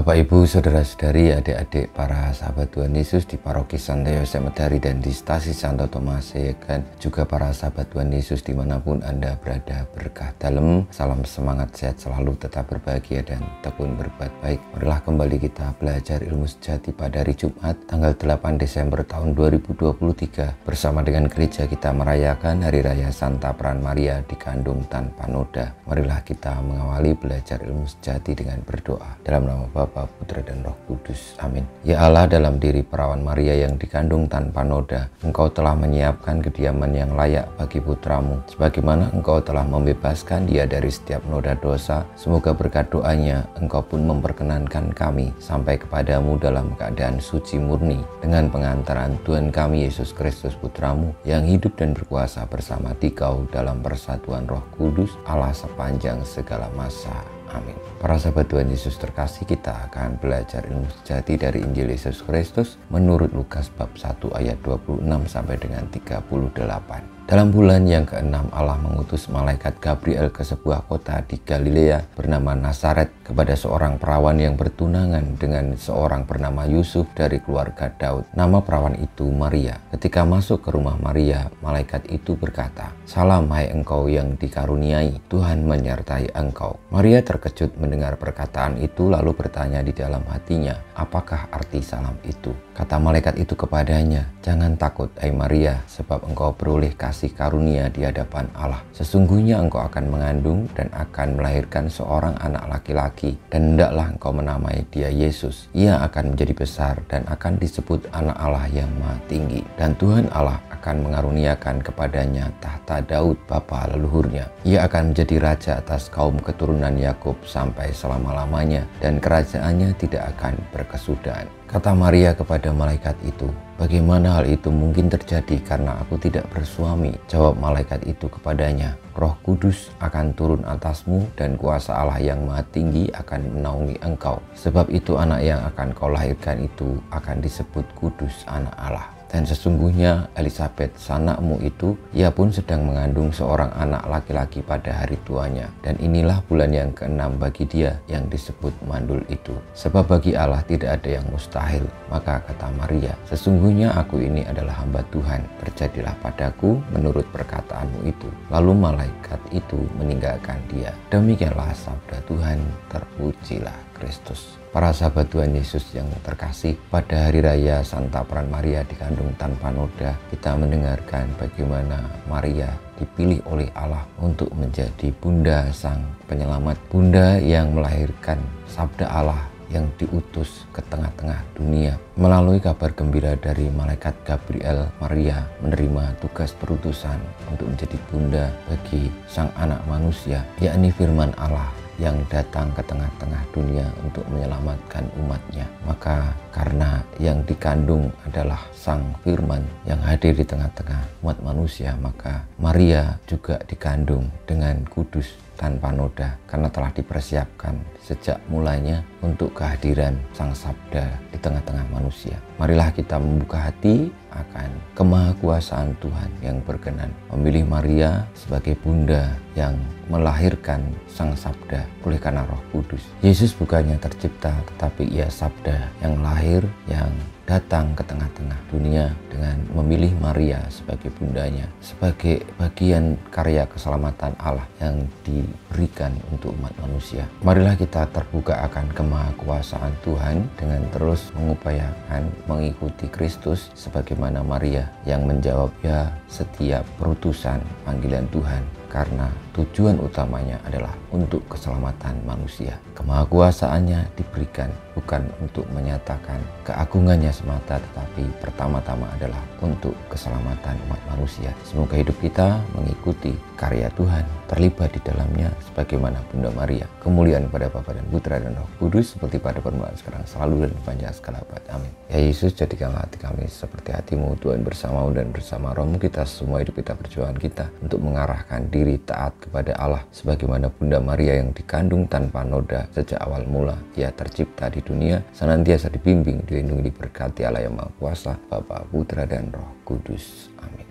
Bapak, Ibu, Saudara-saudari, adik-adik, para sahabat Tuhan Yesus di Paroki Santo Yosef Medari dan di Stasi Santo Tomas Yegan, juga para sahabat Tuhan Yesus dimanapun Anda berada, berkah dalam, salam semangat, sehat selalu, tetap berbahagia dan tekun berbuat baik. Marilah kembali kita belajar ilmu sejati pada hari Jumat tanggal 8 Desember tahun 2023. Bersama dengan gereja kita merayakan Hari Raya Santa Peran Maria dikandung tanpa noda. Marilah kita mengawali belajar ilmu sejati dengan berdoa. Dalam nama Bapa, Putra, dan Roh Kudus. Amin. Ya Allah, dalam diri perawan Maria yang dikandung tanpa noda, Engkau telah menyiapkan kediaman yang layak bagi putramu. Sebagaimana Engkau telah membebaskan dia dari setiap noda dosa, semoga berkat doanya Engkau pun memperkenankan kami sampai kepadamu dalam keadaan suci murni, dengan pengantaran Tuhan kami Yesus Kristus Putramu, yang hidup dan berkuasa bersama Dikau dalam persatuan Roh Kudus, Allah sepanjang segala masa. Amin. Para sahabat Tuhan Yesus terkasih, kita akan belajar ilmu sejati dari Injil Yesus Kristus menurut Lukas bab 1 ayat 26 sampai dengan 38. Dalam bulan yang ke-6 Allah mengutus malaikat Gabriel ke sebuah kota di Galilea bernama Nazaret kepada seorang perawan yang bertunangan dengan seorang bernama Yusuf dari keluarga Daud. Nama perawan itu Maria. Ketika masuk ke rumah Maria, malaikat itu berkata, "Salam hai engkau yang dikaruniai, Tuhan menyertai engkau." Maria terkejut mendengar perkataan itu lalu bertanya di dalam hatinya, apakah arti salam itu? Kata malaikat itu kepadanya, "Jangan takut hai Maria, sebab engkau beroleh kasih karunia di hadapan Allah. Sesungguhnya engkau akan mengandung dan akan melahirkan seorang anak laki-laki, dan hendaklah engkau menamai dia Yesus. Ia akan menjadi besar dan akan disebut anak Allah yang Maha Tinggi, dan Tuhan Allah akan mengaruniakan kepadanya tahta Daud bapa leluhurnya. Ia akan menjadi raja atas kaum keturunan Yakub sampai selama-lamanya, dan kerajaannya tidak akan berkesudahan." Kata Maria kepada malaikat itu, "Bagaimana hal itu mungkin terjadi karena aku tidak bersuami?" Jawab malaikat itu kepadanya, "Roh Kudus akan turun atasmu dan kuasa Allah yang Maha Tinggi akan menaungi engkau. Sebab itu anak yang akan kau lahirkan itu akan disebut kudus, anak Allah. Dan sesungguhnya Elisabet sanakmu itu, ia pun sedang mengandung seorang anak laki-laki pada hari tuanya. Dan inilah bulan yang ke-6 bagi dia yang disebut mandul itu. Sebab bagi Allah tidak ada yang mustahil." Maka kata Maria, "Sesungguhnya aku ini adalah hamba Tuhan. Terjadilah padaku menurut perkataanmu itu." Lalu malaikat itu meninggalkan dia. Demikianlah sabda Tuhan, terpujilah Kristus. Para sahabat Tuhan Yesus yang terkasih, pada hari raya Santa Peran Maria dikandung tanpa noda, kita mendengarkan bagaimana Maria dipilih oleh Allah untuk menjadi bunda sang penyelamat, bunda yang melahirkan sabda Allah yang diutus ke tengah-tengah dunia. Melalui kabar gembira dari malaikat Gabriel, Maria menerima tugas perutusan untuk menjadi bunda bagi sang anak manusia, yakni firman Allah yang datang ke tengah-tengah dunia untuk menyelamatkan umatnya. Maka karena yang dikandung adalah sang firman yang hadir di tengah-tengah umat manusia, maka Maria juga dikandung dengan kudus tanpa noda, karena telah dipersiapkan sejak mulanya untuk kehadiran sang sabda di tengah-tengah manusia. Marilah kita membuka hati akan kemahakuasaan Tuhan yang berkenan memilih Maria sebagai bunda yang melahirkan sang sabda oleh karena Roh Kudus. Yesus bukannya tercipta, tetapi ia sabda yang lahir, yang datang ke tengah-tengah dunia dengan memilih Maria sebagai bundanya, sebagai bagian karya keselamatan Allah yang diberikan untuk umat manusia. Marilah kita terbuka akan kemahakuasaan Tuhan dengan terus mengupayakan mengikuti Kristus sebagaimana Maria yang menjawab ya setiap perutusan panggilan Tuhan, karena tujuan utamanya adalah untuk keselamatan manusia. Kemahakuasaannya diberikan bukan untuk menyatakan keagungannya semata, tetapi pertama-tama adalah untuk keselamatan umat manusia. Semoga hidup kita mengikuti karya Tuhan, terlibat di dalamnya sebagaimana Bunda Maria. Kemuliaan kepada Bapa dan Putra dan Roh Kudus, seperti pada permulaan, sekarang, selalu, dan sepanjang segala abad. Amin. Ya Yesus, jadikanlah hati kami seperti hati-Mu. Tuhan bersamamu dan bersama Roh-Mu, kita semua hidup kita, perjuangan kita untuk mengarahkan diri taat kepada Allah sebagaimana Bunda Maria yang dikandung tanpa noda sejak awal mula ia tercipta di dunia, senantiasa dibimbing, dilindungi, diberkati Allah yang Maha Kuasa, Bapa, Putra, dan Roh Kudus. Amin.